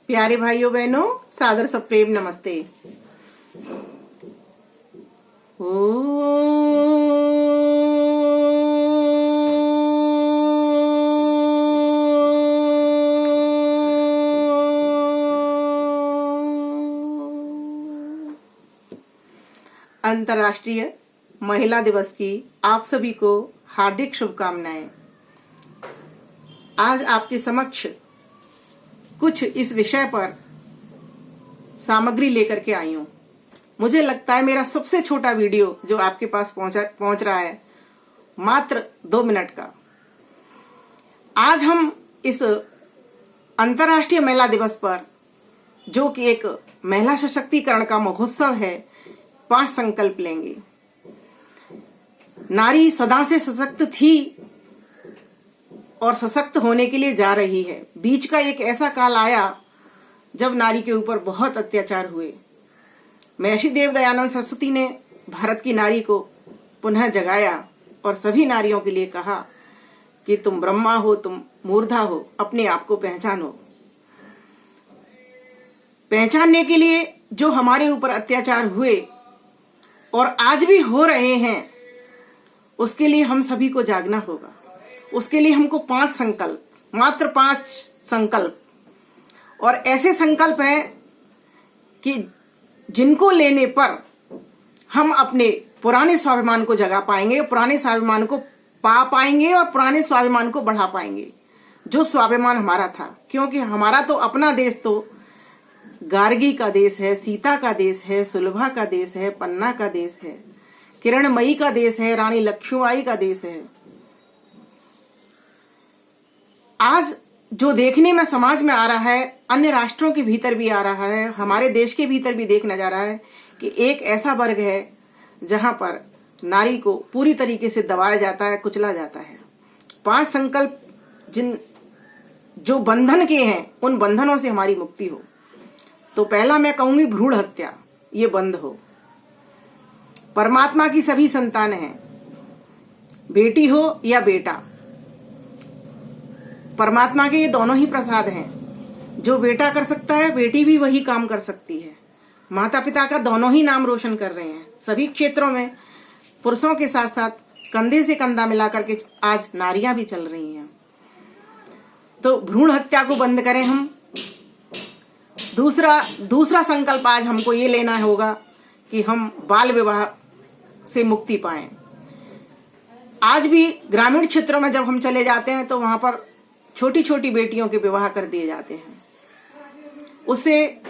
प्यारे भाइयों बहनों, सादर सप्रेम नमस्ते। अंतर्राष्ट्रीय महिला दिवस की आप सभी को हार्दिक शुभकामनाएं। आज आपके समक्ष कुछ इस विषय पर सामग्री लेकर के आई हूं। मुझे लगता है मेरा सबसे छोटा वीडियो जो आपके पास पहुंच रहा है मात्र 2 मिनट का। आज हम इस अंतर्राष्ट्रीय महिला दिवस पर, जो कि एक महिला सशक्तिकरण का महोत्सव है, 5 संकल्प लेंगे। नारी सदा से सशक्त थी और सशक्त होने के लिए जा रही है। बीच का एक ऐसा काल आया जब नारी के ऊपर बहुत अत्याचार हुए। महर्षि देव दयानंद सरस्वती ने भारत की नारी को पुनः जगाया और सभी नारियों के लिए कहा कि तुम ब्रह्मा हो, तुम मूर्धा हो, अपने आप को पहचानो। पहचानने के लिए जो हमारे ऊपर अत्याचार हुए और आज भी हो रहे हैं, उसके लिए हम सभी को जागना होगा। उसके लिए हमको 5 संकल्प, मात्र 5 संकल्प, और ऐसे संकल्प हैं कि जिनको लेने पर हम अपने पुराने स्वाभिमान को जगा पाएंगे, पुराने स्वाभिमान को पा पाएंगे और पुराने स्वाभिमान को बढ़ा पाएंगे, जो स्वाभिमान हमारा था। क्योंकि हमारा तो अपना देश तो गार्गी का देश है, सीता का देश है, सुलभा का देश है, पन्ना का देश है, किरणमयी का देश है, रानी लक्ष्मीबाई का देश है। आज जो देखने में समाज में आ रहा है, अन्य राष्ट्रों के भीतर भी आ रहा है, हमारे देश के भीतर भी देखना जा रहा है कि एक ऐसा वर्ग है जहां पर नारी को पूरी तरीके से दबाया जाता है, कुचला जाता है। 5 संकल्प जो बंधन के हैं, उन बंधनों से हमारी मुक्ति हो। तो पहला मैं कहूंगी भ्रूण हत्या, ये बंद हो। परमात्मा की सभी संतान हैं, बेटी हो या बेटा, परमात्मा के ये दोनों ही प्रसाद हैं। जो बेटा कर सकता है, बेटी भी वही काम कर सकती है। माता पिता का दोनों ही नाम रोशन कर रहे हैं। सभी क्षेत्रों में पुरुषों के साथ साथ कंधे से कंधा मिलाकर के आज नारियां भी चल रही हैं। तो भ्रूण हत्या को बंद करें हम। दूसरा संकल्प आज हमको ये लेना होगा कि हम बाल विवाह से मुक्ति पाएं। आज भी ग्रामीण क्षेत्रों में जब हम चले जाते हैं तो वहां पर छोटी छोटी बेटियों के विवाह कर दिए जाते हैं, उससे,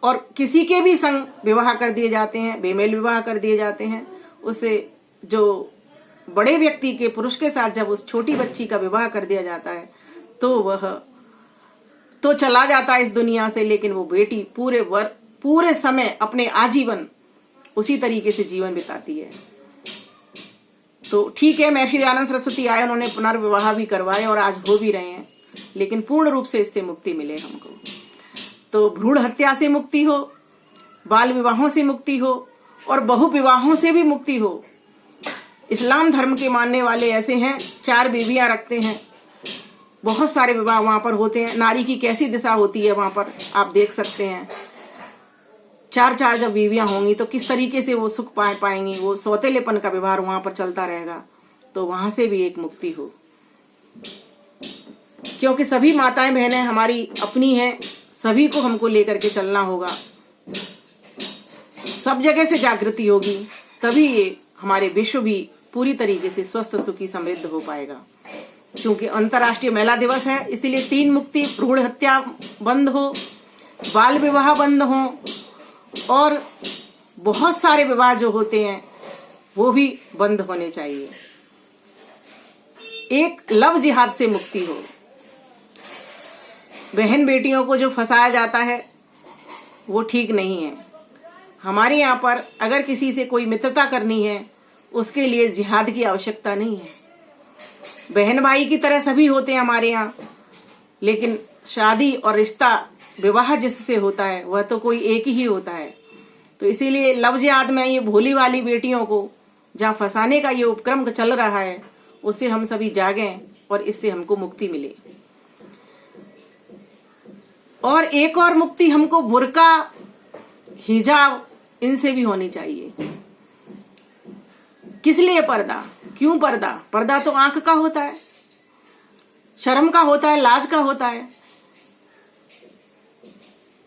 और किसी के भी संग विवाह कर दिए जाते हैं, बेमेल विवाह कर दिए जाते हैं। उससे जो बड़े व्यक्ति के, पुरुष के साथ जब उस छोटी बच्ची का विवाह कर दिया जाता है तो वह तो चला जाता है इस दुनिया से, लेकिन वो बेटी पूरे समय अपने आजीवन उसी तरीके से जीवन बिताती है। तो ठीक है, महर्षि दयानंद सरस्वती आए, उन्होंने पुनर्विवाह भी करवाए और आज हो भी रहे हैं, लेकिन पूर्ण रूप से इससे मुक्ति मिले हमको। तो भ्रूण हत्या से मुक्ति हो, बाल विवाहों से मुक्ति हो और बहु विवाहों से भी मुक्ति हो। इस्लाम धर्म के मानने वाले ऐसे हैं, 4 बीवियां रखते हैं, बहुत सारे विवाह वहां पर होते हैं। नारी की कैसी दिशा होती है वहां पर आप देख सकते हैं। 4 जब बीवियां होंगी तो किस तरीके से वो सुख पाएंगी, वो सौतेलेपन का व्यवहार वहां पर चलता रहेगा। तो वहां से भी एक मुक्ति हो, क्योंकि सभी माताएं बहनें हमारी अपनी हैं, सभी को हमको लेकर के चलना होगा। सब जगह से जागृति होगी, तभी ये हमारे विश्व भी पूरी तरीके से स्वस्थ, सुखी, समृद्ध हो पाएगा। क्योंकि अंतर्राष्ट्रीय महिला दिवस है, इसीलिए 3 मुक्ति: भ्रूण हत्या बंद हो, बाल विवाह बंद हो और बहुत सारे विवाह जो होते हैं वो भी बंद होने चाहिए। एक लव जिहाद से मुक्ति हो। बहन बेटियों को जो फंसाया जाता है वो ठीक नहीं है। हमारे यहाँ पर अगर किसी से कोई मित्रता करनी है, उसके लिए जिहाद की आवश्यकता नहीं है। बहन भाई की तरह सभी होते हैं हमारे यहाँ, लेकिन शादी और रिश्ता, विवाह जिससे होता है वह तो कोई एक ही होता है। तो इसीलिए लव जिहाद में ये भोली वाली बेटियों को जहाँ फंसाने का ये उपक्रम चल रहा है, उससे हम सभी जागें और इससे हमको मुक्ति मिले। और एक और मुक्ति हमको बुर्का, हिजाब, इनसे भी होनी चाहिए। किस लिए पर्दा? क्यों पर्दा? पर्दा तो आंख का होता है, शर्म का होता है, लाज का होता है।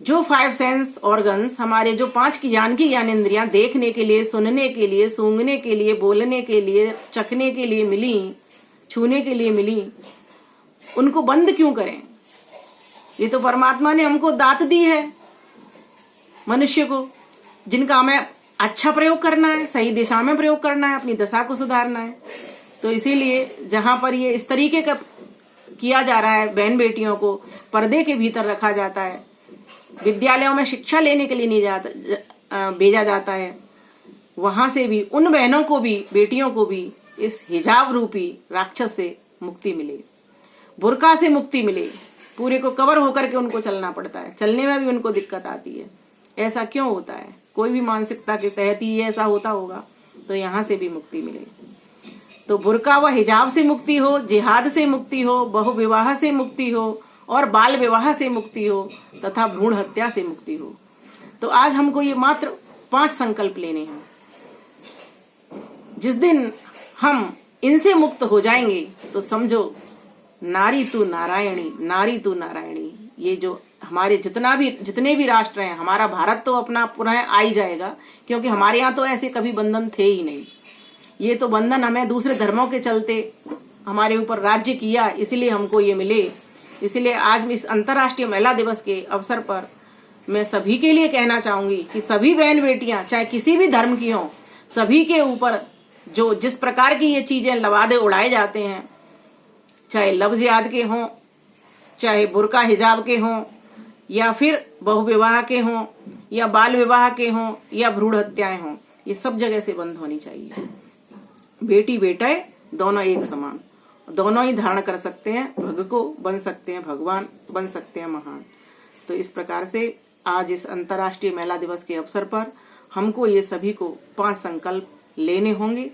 जो 5 सेंस ऑर्गन्स, हमारे जो 5 की ज्ञानेंद्रियां देखने के लिए, सुनने के लिए, सूंघने के लिए, बोलने के लिए, चखने के लिए मिली, छूने के लिए मिली, उनको बंद क्यों करें? ये तो परमात्मा ने हमको दात दी है मनुष्य को, जिनका हमें अच्छा प्रयोग करना है, सही दिशा में प्रयोग करना है, अपनी दशा को सुधारना है। तो इसीलिए जहां पर ये इस तरीके का किया जा रहा है, बहन बेटियों को पर्दे के भीतर रखा जाता है, विद्यालयों में शिक्षा लेने के लिए नहीं भेजा जाता है, वहां से भी उन बहनों को भी, बेटियों को भी इस हिजाब रूपी राक्षस से मुक्ति मिले, बुर्का से मुक्ति मिले। पूरे को कवर होकर के उनको चलना पड़ता है, चलने में भी उनको दिक्कत आती है। ऐसा क्यों होता है? कोई भी मानसिकता के तहत ही ऐसा होता होगा। तो यहाँ से भी मुक्ति मिले। तो बुर्का व हिजाब से मुक्ति हो, जिहाद से मुक्ति हो, बहुविवाह से मुक्ति हो, और बाल विवाह से मुक्ति हो, तथा भ्रूण हत्या से मुक्ति हो। तो आज हमको ये मात्र 5 संकल्प लेने हैं। जिस दिन हम इनसे मुक्त हो जाएंगे तो समझो नारी तू नारायणी, नारी तू नारायणी। ये जो हमारे जितने भी राष्ट्र हैं, हमारा भारत तो अपना पुनः आ ही जाएगा, क्योंकि हमारे यहाँ तो ऐसे कभी बंधन थे ही नहीं। ये तो बंधन हमें दूसरे धर्मों के चलते हमारे ऊपर राज्य किया, इसलिए हमको ये मिले। इसलिए आज इस अंतर्राष्ट्रीय महिला दिवस के अवसर पर मैं सभी के लिए कहना चाहूंगी कि सभी बहन बेटियां, चाहे किसी भी धर्म की हों, सभी के ऊपर जो जिस प्रकार की ये चीजें लवादे उड़ाए जाते हैं, चाहे लफ्ज याद के हों, चाहे बुर्का हिजाब के हों, या फिर बहुविवाह के हों, या बाल विवाह के हों, या भ्रूण हत्याएं हों, ये सब जगह से बंद होनी चाहिए। बेटी बेटे दोनों एक समान, दोनों ही धारण कर सकते हैं, भग को बन सकते हैं, भगवान बन सकते हैं महान। तो इस प्रकार से आज इस अंतर्राष्ट्रीय महिला दिवस के अवसर पर हमको ये सभी को 5 संकल्प लेने होंगे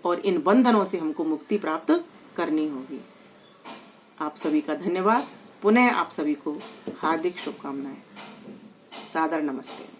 और इन बंधनों से हमको मुक्ति प्राप्त करनी होगी। आप सभी का धन्यवाद। पुनः आप सभी को हार्दिक शुभकामनाएं। सादर नमस्ते।